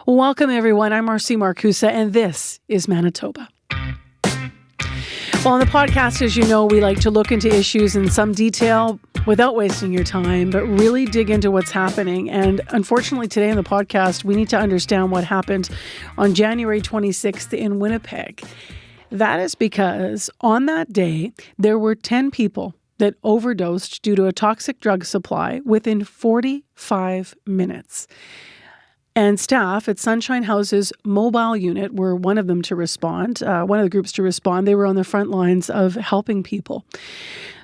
Welcome, everyone. I'm Marcy Markusa, and this is Manitoba. Well, on the podcast, as you know, we like to look into issues in some detail without wasting your time, but really dig into what's happening. And unfortunately, today on the podcast, we need to understand what happened on January 26th in Winnipeg. That is because on that day, there were 10 people that overdosed due to a toxic drug supply within 45 minutes. And staff at Sunshine House's mobile unit were one of them to respond, one of the groups to respond. They were on the front lines of helping people.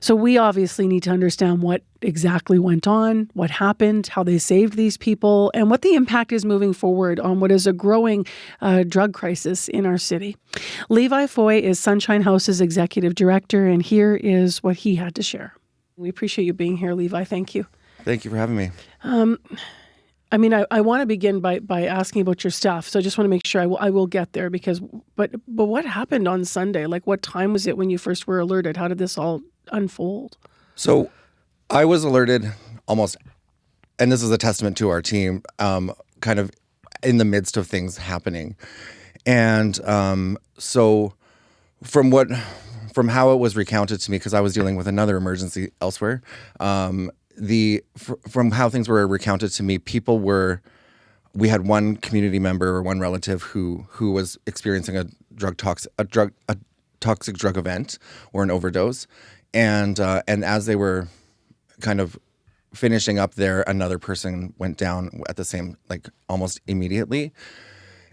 So we obviously need to understand what exactly went on, what happened, how they saved these people, and what the impact is moving forward on what is a growing drug crisis in our city. Levi Foy is Sunshine House's executive director, and here is what he had to share. We appreciate you being here, Levi. Thank you. Thank you for having me. I want to begin by asking about your staff. So I just want to make sure I will get there but what happened on Sunday? Like, what time was it when you first were alerted? How did this all unfold? So I was alerted almost, and this is a testament to our team, kind of in the midst of things happening. And so from how it was recounted to me, because I was dealing with another emergency elsewhere, from how things were recounted to me, we had one community member or one relative who was experiencing a toxic drug event or an overdose, and as they were kind of finishing up there, another person went down at the same, like, almost immediately.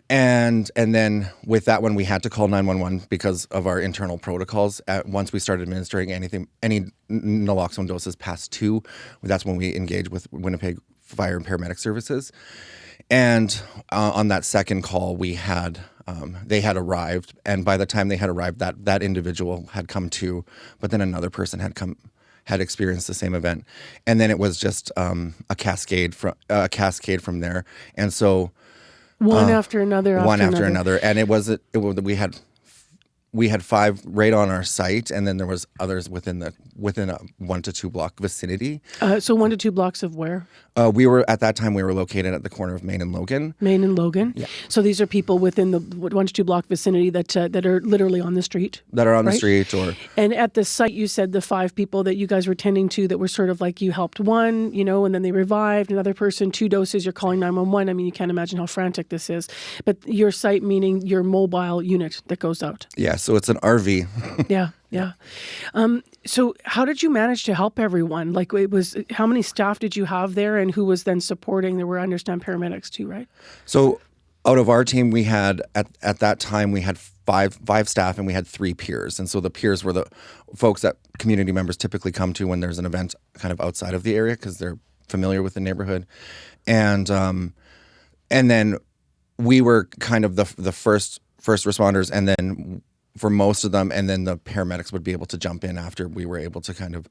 And then with that one, we had to call 911 because of our internal protocols. Once we started administering any naloxone doses past 2, that's when we engaged with Winnipeg Fire and Paramedic Services. And on that second call, they had arrived. And by the time they had arrived, that individual had come to, but then another person had experienced the same event. And then it was just a cascade from there. And so one after another, and we had 5 right on our site, and then there was others within a 1 to 2 block vicinity. So 1 to 2 blocks of where? At that time we were located at the corner of Main and Logan. Main and Logan. Yeah. So these are people within the 1 to 2 block vicinity that are literally on the street. That are on right? the street, or and at the site, you said the 5 people that you guys were tending to that were sort of like, you helped one, and then they revived another person, 2 doses. You're calling 911. I mean, you can't imagine how frantic this is. But your site, meaning your mobile unit that goes out. Yeah. So it's an RV. Yeah. So how did you manage to help everyone? Like, how many staff did you have there, and who was then supporting? There were, I understand, paramedics too, right? So out of our team, we had at that time we had five staff, and we had 3 peers. And so the peers were the folks that community members typically come to when there's an event kind of outside of the area because they're familiar with the neighborhood, and then we were kind of the first responders, and then for most of them, and then the paramedics would be able to jump in after we were able to kind of,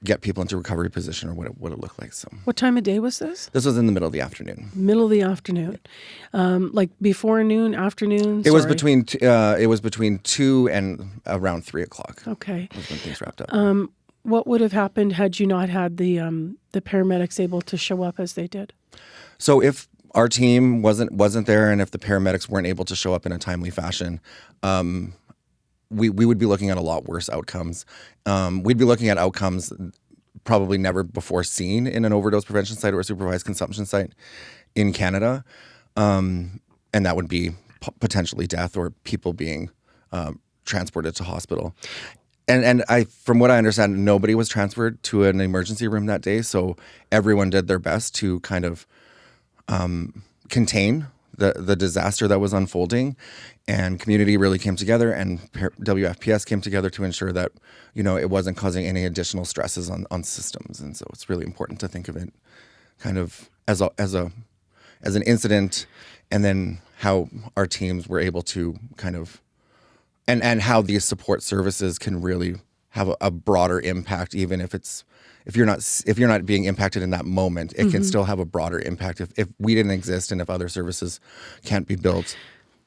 get people into recovery position, or what it looked like. So, what time of day was this? This was in the middle of the afternoon. Middle of the afternoon, like before noon, afternoon. It was between 2 and around 3 o'clock. Okay, was when things wrapped up. What would have happened had you not had the paramedics able to show up as they did? So if our team wasn't there, and if the paramedics weren't able to show up in a timely fashion, we would be looking at a lot worse outcomes. We'd be looking at outcomes probably never before seen in an overdose prevention site or a supervised consumption site in Canada, and that would be potentially death or people being transported to hospital. And from what I understand, nobody was transferred to an emergency room that day, so everyone did their best to kind of contain the disaster that was unfolding, and community really came together, and WFPS came together to ensure that it wasn't causing any additional stresses on systems. And so it's really important to think of it kind of as an incident, and then how our teams were able to kind of and how these support services can really have a broader impact, even if you're not being impacted in that moment, it can still have a broader impact if we didn't exist, and if other services can't be built.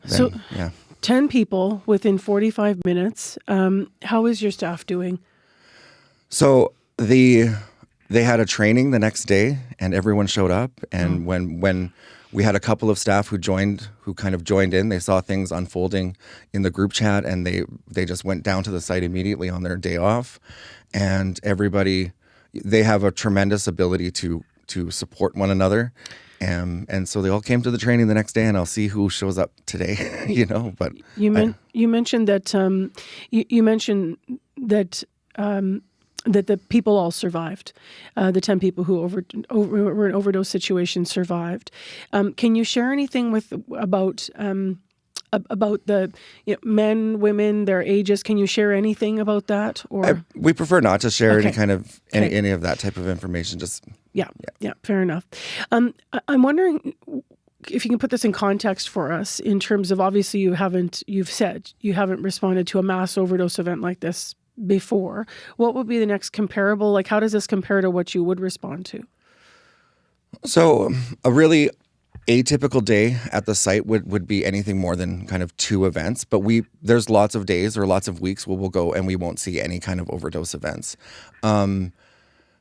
Then, so, yeah. 10 people within 45 minutes. How is your staff doing? So they had a training the next day, and everyone showed up. And when we had a couple of staff who kind of joined in. They saw things unfolding in the group chat, and they just went down to the site immediately on their day off. And everybody, they have a tremendous ability to support one another. And so they all came to the training the next day, and I'll see who shows up today, but you mentioned that that the people all survived. The 10 people who were in overdose situations survived. Can you share anything about the men, women, their ages? Can you share anything about that? Or we prefer not to share any of that type of information. Just yeah, fair enough. I'm wondering if you can put this in context for us in terms of, obviously you've said you haven't responded to a mass overdose event like this before. What would be the next comparable? Like, how does this compare to what you would respond to? So a really atypical day at the site would be anything more than kind of 2 events, but there's lots of days or lots of weeks where we'll go and we won't see any kind of overdose events.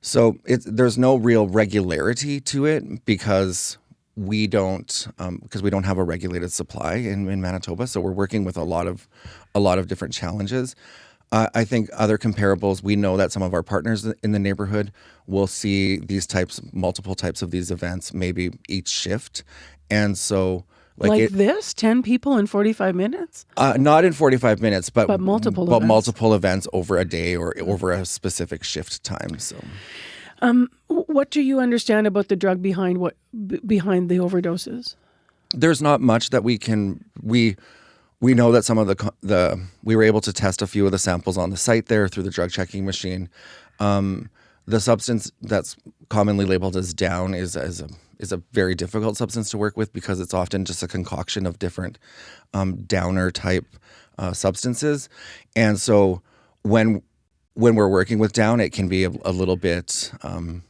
So there's no real regularity to it because we don't have a regulated supply in Manitoba. So we're working with a lot of different challenges. I think other comparables, we know that some of our partners in the neighborhood will see multiple types of these events, maybe each shift. And so this 10 people in 45 minutes? Not in 45 minutes, but multiple events over a day or over a specific shift time. So, what do you understand about the drug behind the overdoses? There's not much that we know that some of we were able to test a few of the samples on the site there through the drug checking machine. The substance that's commonly labeled as down is a very difficult substance to work with because it's often just a concoction of different downer type substances. And so when we're working with down, it can be a little bit,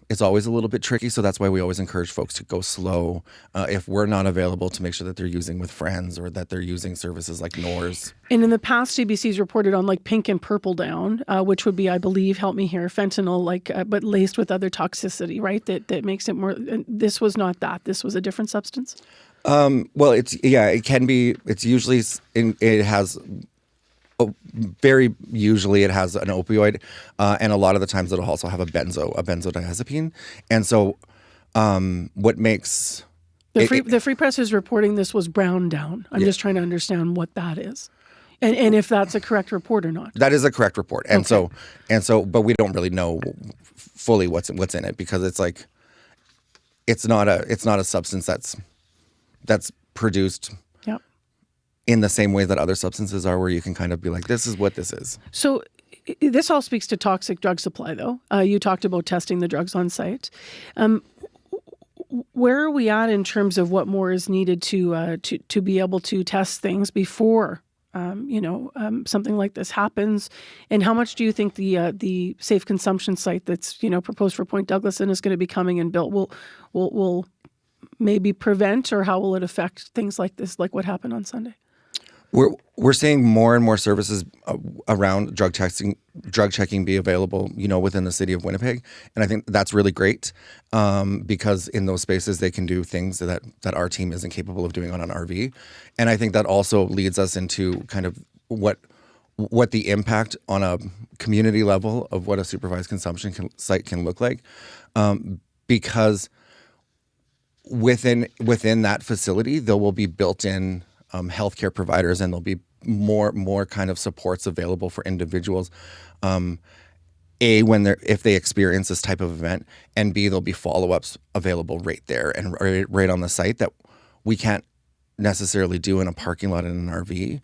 it's always a little bit tricky. So that's why we always encourage folks to go slow. If we're not available, to make sure that they're using with friends or that they're using services like NORS. And in the past, CBC's reported on like pink and purple down, which would be, I believe, help me here, fentanyl, but laced with other toxicity, right? That makes it more, this was not that. This was a different substance? Well, it can be, it's usually, it has... very usually it has an opioid, and a lot of the times it'll also have a benzodiazepine. And so what makes... The Free Press is reporting this was brown down. I'm just trying to understand what that is. And if that's a correct report or not. That is a correct report. And so but we don't really know fully what's in it because it's like it's not a substance that's produced in the same way that other substances are, where you can kind of be like, this is what this is. So this all speaks to toxic drug supply, though. You talked about testing the drugs on site. Where are we at in terms of what more is needed to be able to test things before something like this happens? And how much do you think the safe consumption site that's proposed for Point Douglas and is going to be coming and built will maybe prevent, or how will it affect things like this, like what happened on Sunday? We're seeing more and more services around drug checking be available, within the city of Winnipeg, and I think that's really great because in those spaces they can do things that our team isn't capable of doing on an RV, and I think that also leads us into kind of what the impact on a community level of what a supervised consumption site can look like, because within that facility there will be built-in healthcare providers, and there'll be more kind of supports available for individuals. If they experience this type of event, and B, there'll be follow-ups available right there and right on the site that we can't necessarily do in a parking lot in an RV.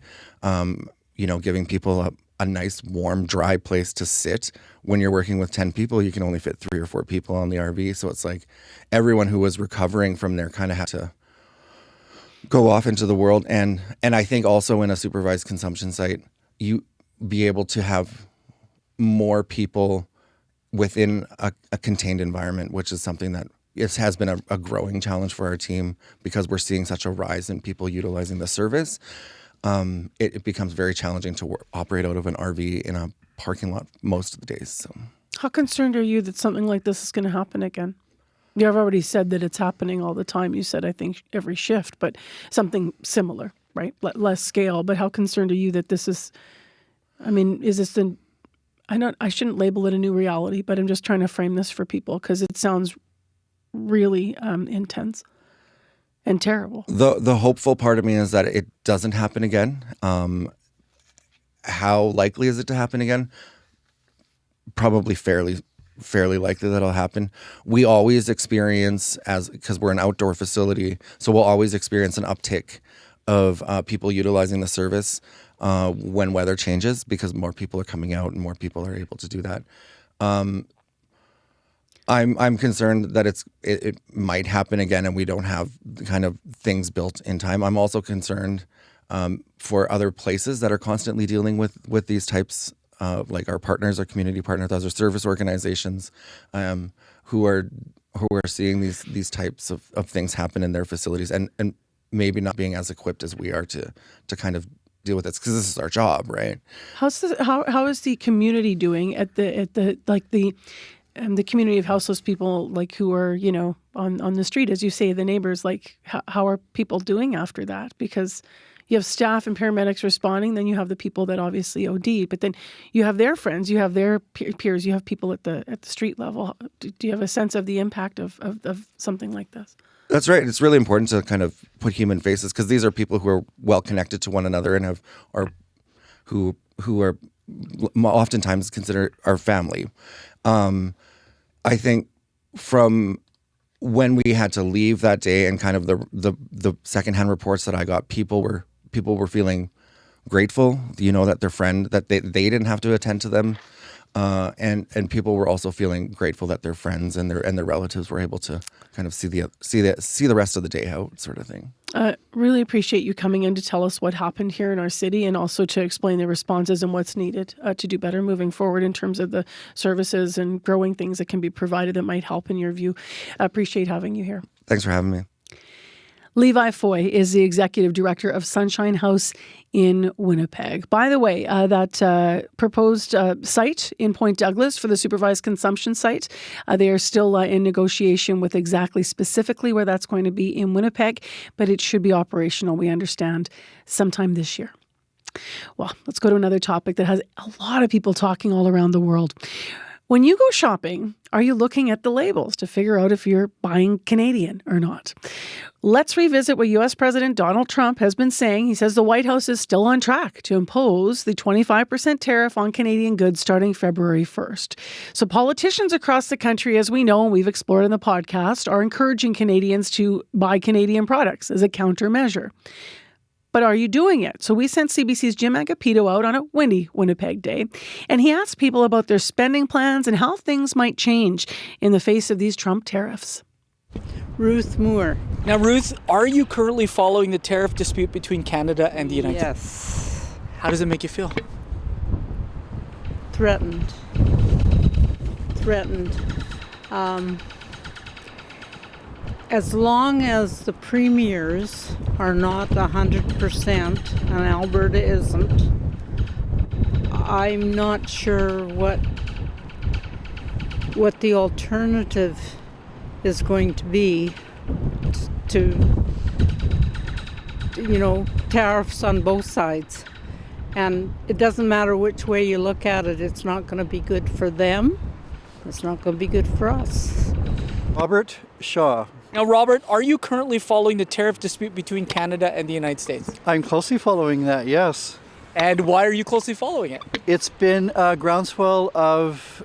Giving people a nice, warm, dry place to sit. When you're working with 10 people, you can only fit 3 or 4 people on the RV. So it's like everyone who was recovering from there kind of had to go off into the world. And I think also in a supervised consumption site, you be able to have more people within a contained environment, which is something that has been a growing challenge for our team because we're seeing such a rise in people utilizing the service. It becomes very challenging to operate out of an RV in a parking lot most of the days. So, how concerned are you that something like this is going to happen again? You've already said that it's happening all the time. You said, I think, every shift, but something similar, right? Less scale. But how concerned are you that this is, is this I shouldn't label it a new reality, but I'm just trying to frame this for people because it sounds really intense and terrible. The hopeful part of me is that it doesn't happen again. How likely is it to happen again? Probably fairly likely that it'll happen. We always experience, because we're an outdoor facility, so we'll always experience an uptick of people utilizing the service when weather changes, because more people are coming out and more people are able to do that. I'm concerned that it might happen again and we don't have the kind of things built in time. I'm also concerned for other places that are constantly dealing with these types, like our partners, our community partners, other service organizations, who are seeing these types of things happen in their facilities and maybe not being as equipped as we are to kind of deal with this, because this is our job, right? How is the community doing at the community of houseless people, like, who are, on the street, as you say, the neighbors, like, how are people doing after that? Because you have staff and paramedics responding, then you have the people that obviously OD, but then you have their friends, you have their peers, you have people at the street level. Do you have a sense of the impact of something like this? That's right. It's really important to kind of put human faces, because these are people who are well connected to one another and who are oftentimes considered our family. I think from when we had to leave that day and kind of the secondhand reports that I got, people were feeling grateful, that their friend, that they didn't have to attend to them. And people were also feeling grateful that their friends and their relatives were able to kind of see the rest of the day out, sort of thing. Really appreciate you coming in to tell us what happened here in our city, and also to explain the responses and what's needed to do better moving forward in terms of the services and growing things that can be provided that might help in your view. I appreciate having you here. Thanks for having me. Levi Foy is the executive director of Sunshine House in Winnipeg. By the way, that proposed site in Point Douglas for the supervised consumption site, they are still in negotiation with specifically where that's going to be in Winnipeg, but it should be operational, we understand, sometime this year. Well, let's go to another topic that has a lot of people talking all around the world. When you go shopping, are you looking at the labels to figure out if you're buying Canadian or not? Let's revisit what U.S. President Donald Trump has been saying. He says the White House is still on track to impose the 25% tariff on Canadian goods starting February 1st. So politicians across the country, as we know and we've explored in the podcast, are encouraging Canadians to buy Canadian products as a countermeasure. But are you doing it? So we sent CBC's Jim Agapito out on a windy Winnipeg day, and he asked people about their spending plans and how things might change in the face of these Trump tariffs. Ruth Moore. Now, Ruth, are you currently following the tariff dispute between Canada and the United States? Yes. How does it make you feel? Threatened. As long as the premiers are not 100%, and Alberta isn't, I'm not sure what the alternative is going to be to tariffs on both sides. And it doesn't matter which way you look at it, it's not going to be good for them. It's not going to be good for us. Robert Shaw. Now, Robert, are you currently following the tariff dispute between Canada and the United States? I'm closely following that, yes. And why are you closely following it? It's been a groundswell of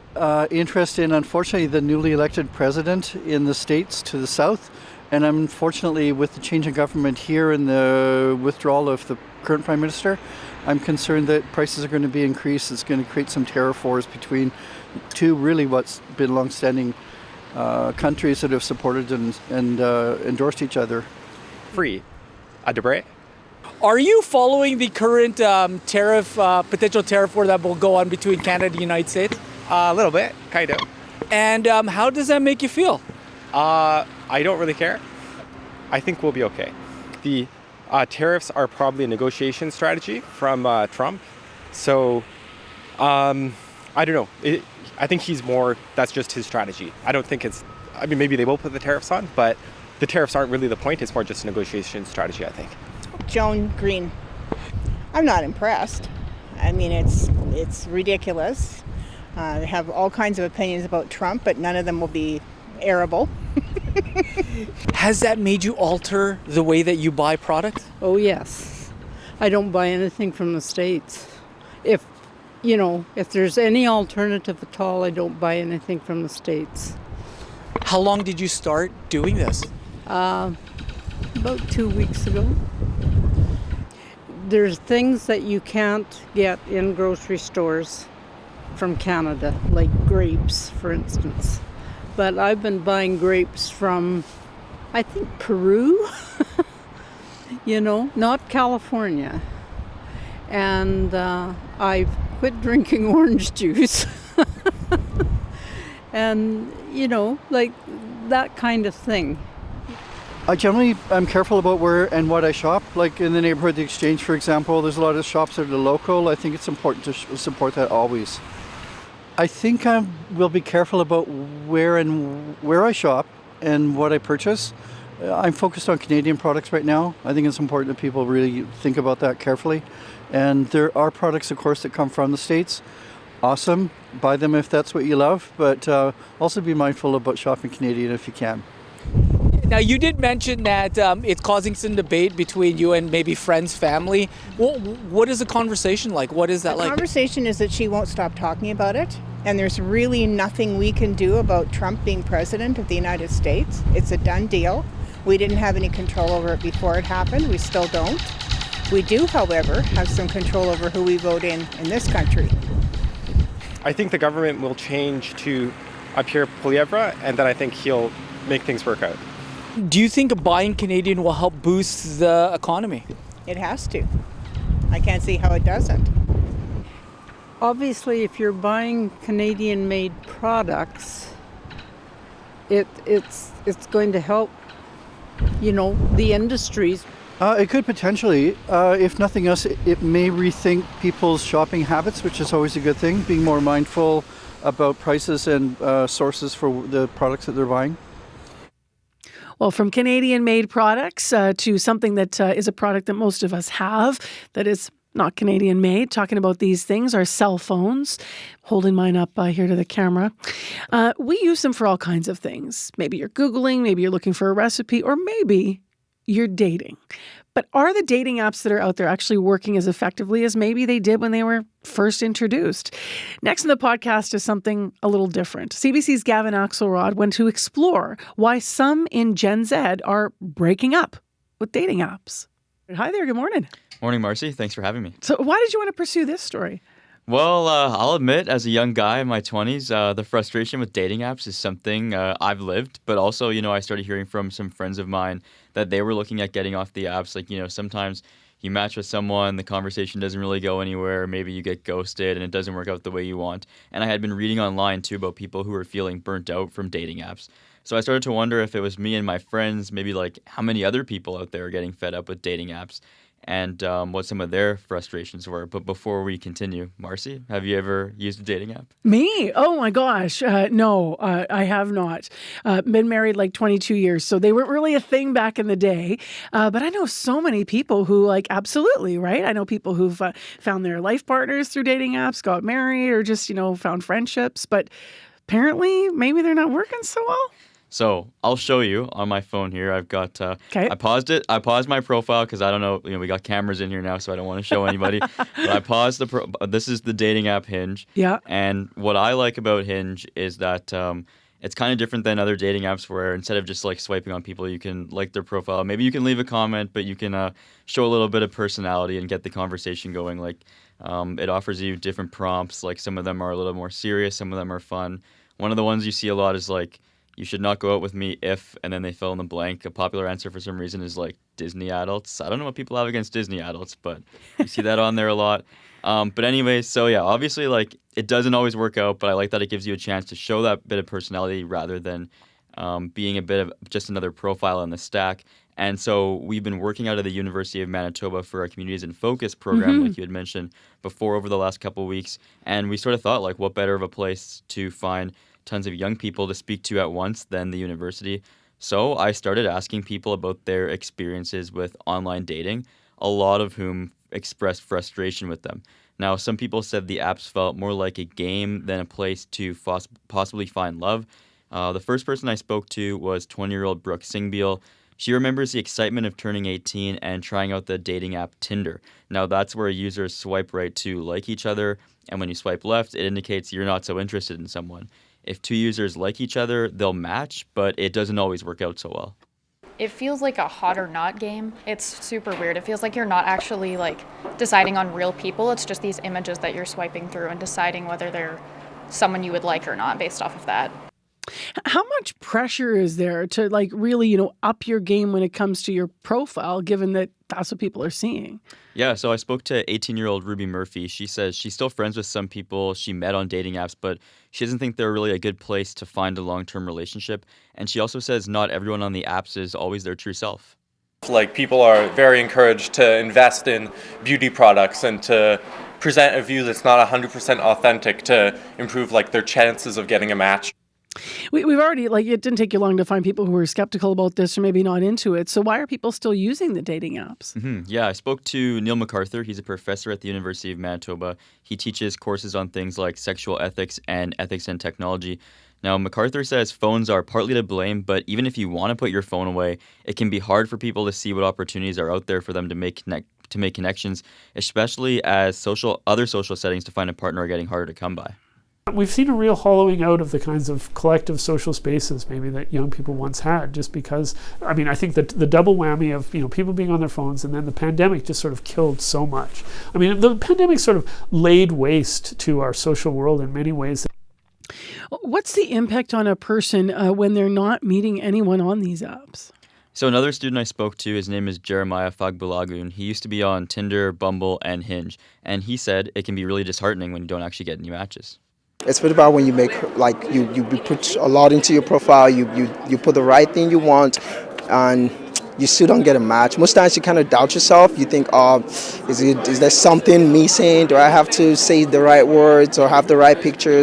interest in, unfortunately, the newly elected president in the States to the south. And unfortunately, with the change in government here and the withdrawal of the current prime minister, I'm concerned that prices are going to be increased. It's going to create some tariff wars between two really what's been long-standing countries that have supported and endorsed each other. Free. À de près. Are you following the current potential tariff war that will go on between Canada and the United States? A little bit, kind of. And how does that make you feel? I don't really care. I think we'll be okay. The tariffs are probably a negotiation strategy from Trump. So, I don't know. I think that's just his strategy. I don't think it's I mean, maybe they will put the tariffs on, but the tariffs aren't really the point. It's more just a negotiation strategy, I think. Joan Green. I'm not impressed. I mean, it's ridiculous. They have all kinds of opinions about Trump, but none of them will be airable. Has that made you alter the way that you buy products? Oh, yes. I don't buy anything from the States. If there's any alternative at all, I don't buy anything from the States. How long did you start doing this? About 2 weeks ago. There's things that you can't get in grocery stores from Canada, like grapes, for instance. But I've been buying grapes from, I think, Peru, not California. And I've quit drinking orange juice. And, like that kind of thing. I generally am careful about where and what I shop. Like in the neighborhood, the Exchange, for example, there's a lot of shops that are local. I think it's important to support that always. I think I will be careful about where I shop and what I purchase. I'm focused on Canadian products right now. I think it's important that people really think about that carefully. And there are products, of course, that come from the States. Awesome. Buy them if that's what you love, but also be mindful about shopping Canadian if you can. Now, you did mention that it's causing some debate between you and maybe friends, family. What is the conversation like? What is that like? The conversation is that she won't stop talking about it, and there's really nothing we can do about Trump being president of the United States. It's a done deal. We didn't have any control over it before it happened. We still don't. We do, however, have some control over who we vote in this country. I think the government will change to Pierre Poilievre, and then I think he'll make things work out. Do you think buying Canadian will help boost the economy? It has to. I can't see how it doesn't. Obviously, if you're buying Canadian-made products, it's going to help, the industries. It could potentially. If nothing else, it may rethink people's shopping habits, which is always a good thing, being more mindful about prices and sources for the products that they're buying. Well, from Canadian-made products to something that is a product that most of us have that is not Canadian-made. Talking about these things are cell phones. Holding mine up here to the camera. We use them for all kinds of things. Maybe you're Googling, maybe you're looking for a recipe, or maybe you're dating. But are the dating apps that are out there actually working as effectively as maybe they did when they were first introduced? Next in the podcast is something a little different. CBC's Gavin Axelrod went to explore why some in Gen Z are breaking up with dating apps. Hi there, good morning. Morning, Marcy. Thanks for having me. So why did you want to pursue this story? Well, I'll admit, as a young guy in my 20s, the frustration with dating apps is something I've lived. But also, I started hearing from some friends of mine that they were looking at getting off the apps. Like, sometimes you match with someone, the conversation doesn't really go anywhere. Maybe you get ghosted and it doesn't work out the way you want. And I had been reading online, too, about people who were feeling burnt out from dating apps. So I started to wonder if it was me and my friends, maybe like how many other people out there are getting fed up with dating apps. And what some of their frustrations were. But before we continue, Marcy, have you ever used a dating app? Me? Oh my gosh. No, I have not. Been married like 22 years, so they weren't really a thing back in the day. But I know so many people who absolutely, right? I know people who've found their life partners through dating apps, got married, or just, found friendships. But apparently, maybe they're not working so well. So I'll show you on my phone here. I've got, okay. I paused it. I paused my profile because I don't know, we got cameras in here now, so I don't want to show anybody. But I paused this is the dating app Hinge. Yeah. And what I like about Hinge is that it's kind of different than other dating apps where instead of just swiping on people, you can like their profile. Maybe you can leave a comment, but you can show a little bit of personality and get the conversation going. It offers you different prompts. Some of them are a little more serious. Some of them are fun. One of the ones you see a lot is you should not go out with me if, and then they fill in the blank. A popular answer for some reason is Disney adults. I don't know what people have against Disney adults, but you see that on there a lot. But anyway, so yeah, obviously it doesn't always work out, but I like that it gives you a chance to show that bit of personality rather than being a bit of just another profile in the stack. And so we've been working out of the University of Manitoba for our Communities in Focus program, like you had mentioned before, over the last couple of weeks. And we sort of thought, what better of a place to find tons of young people to speak to at once than the university. So I started asking people about their experiences with online dating, a lot of whom expressed frustration with them. Now, some people said the apps felt more like a game than a place to possibly find love. The first person I spoke to was 20-year-old Brooke Singbeal. She remembers the excitement of turning 18 and trying out the dating app Tinder. Now, that's where users swipe right to like each other, and when you swipe left, it indicates you're not so interested in someone. If two users like each other, they'll match, but it doesn't always work out so well. It feels like a hot or not game. It's super weird. It feels like you're not actually like deciding on real people. It's just these images that you're swiping through and deciding whether they're someone you would like or not based off of that. How much pressure is there to like really, up your game when it comes to your profile, given that that's what people are seeing? Yeah, so I spoke to 18-year-old Ruby Murphy. She says she's still friends with some people she met on dating apps, but she doesn't think they're really a good place to find a long-term relationship. And she also says not everyone on the apps is always their true self. Like, people are very encouraged to invest in beauty products and to present a view that's not 100% authentic to improve like their chances of getting a match. We've already, it didn't take you long to find people who were skeptical about this or maybe not into it. So why are people still using the dating apps? Yeah, I spoke to Neil MacArthur. He's a professor at the University of Manitoba. He teaches courses on things like sexual ethics and ethics in technology. Now, MacArthur says phones are partly to blame, but even if you want to put your phone away, it can be hard for people to see what opportunities are out there for them to make connections, especially as other social settings to find a partner are getting harder to come by. We've seen a real hollowing out of the kinds of collective social spaces maybe that young people once had, just because, I think that the double whammy of, people being on their phones and then the pandemic just sort of killed so much. The pandemic sort of laid waste to our social world in many ways. What's the impact on a person when they're not meeting anyone on these apps? So another student I spoke to, his name is Jeremiah Fagbulagun. He used to be on Tinder, Bumble, and Hinge, and he said it can be really disheartening when you don't actually get any matches. It's pretty bad when you make, you put a lot into your profile, you put the right thing you want, and you still don't get a match. Most times you kind of doubt yourself. You think, is there something missing? Do I have to say the right words or have the right pictures?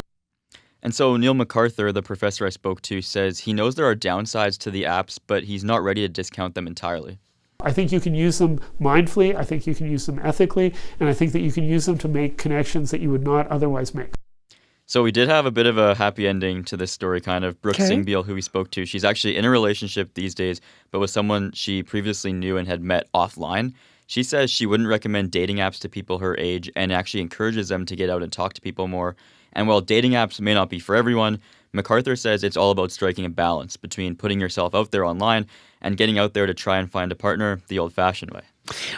And so Neil MacArthur, the professor I spoke to, says he knows there are downsides to the apps, but he's not ready to discount them entirely. I think you can use them mindfully, I think you can use them ethically, and I think that you can use them to make connections that you would not otherwise make. So we did have a bit of a happy ending to this story, kind of. Brooke Singbeal, who we spoke to, she's actually in a relationship these days, but with someone she previously knew and had met offline. She says she wouldn't recommend dating apps to people her age and actually encourages them to get out and talk to people more. And while dating apps may not be for everyone, MacArthur says it's all about striking a balance between putting yourself out there online and getting out there to try and find a partner the old-fashioned way.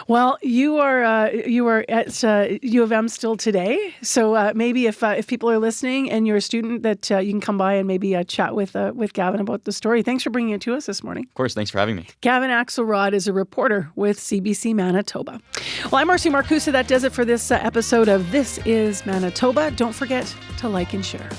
Well, you are at U of M still today, so maybe if people are listening and you're a student, that you can come by and maybe chat with Gavin about the story. Thanks for bringing it to us this morning. Of course, thanks for having me. Gavin Axelrod is a reporter with CBC Manitoba. Well, I'm Marcy Markusa. That does it for this episode of This is Manitoba. Don't forget to like and share.